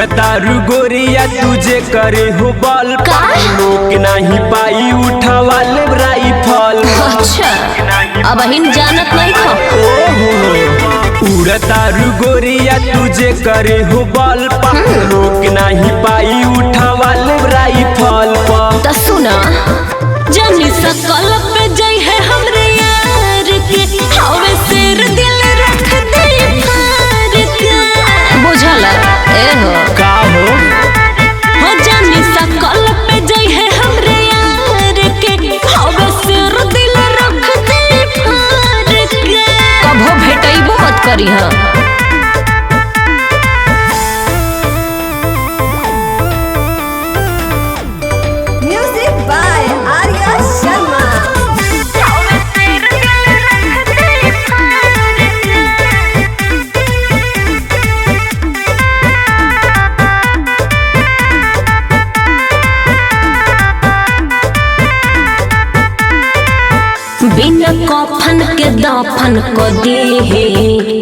उड़तारू गोरिया तुझे करे हो बल लोक नहीं पाई उठावाल राइफल। अच्छा अब हिन जानत नहीं खो। उड़तारू गोरिया तुझे करे हो बल लोक नहीं पाई उठावाल राइफल। तो सुना जानी सकल पे जाई है हमरे यार के हवे सिर दिल रख दे फार के बुझला ए हो का हो जानी सकल पे जाई है हमरे यार के हवे सिर दिल रख दे फार के कभो भेटइबो मत करी हां। बिना कफन के दफन को दे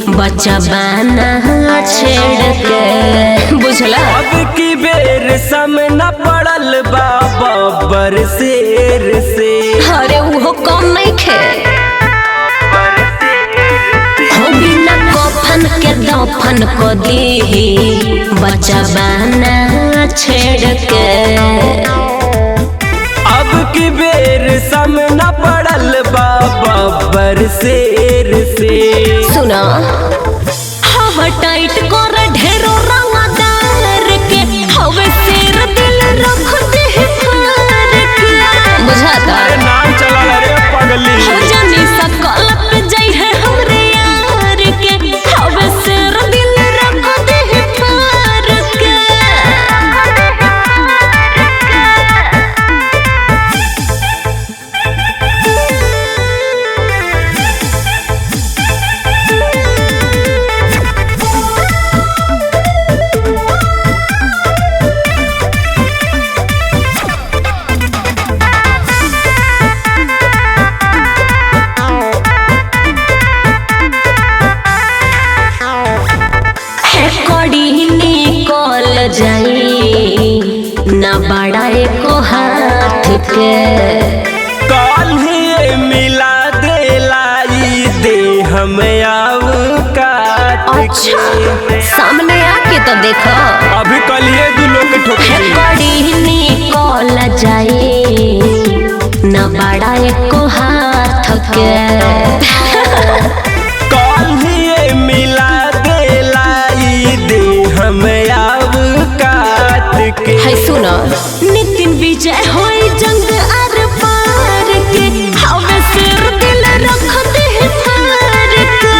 बच्चा बना छेड़ के बुझला। अब की बेर सामना पड़ल बाबर शेर से। अरे वो कम नहीं खे बिना कफन के दफन को दे बच्चा बना छेड़ के। अब की बेर सामना पड़ल बाबर शेर से। सुना हवा टाइट कर ढेरो रंगदार के हवे शेर दिल रख दे फार के बुझाता नाम चला रे पगली हो जानी सकल पे जाई है हमरे यार के हवे शेर दिल रख दे फार के। जाई ना बड़ा एको हाथ के कल ही मिला देलाई दे हम आव काट। अच्छा सामने आके तो देखो अभी कल ये दू लोग ठोके कड़ी निकल जाई ना बड़ा एको हाथ के कल ही मिला देलाई दे हम है। सुनो नितिन विजय होई जंग आर पार के हवे सिर दिल रख दे फार के।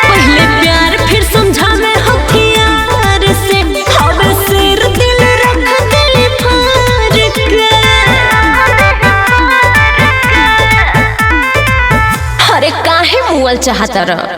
पहले प्यार फिर समझावे हथियार से हवे सिर दिल रख दे फार के। अरे काहे मुअल चाहता रह।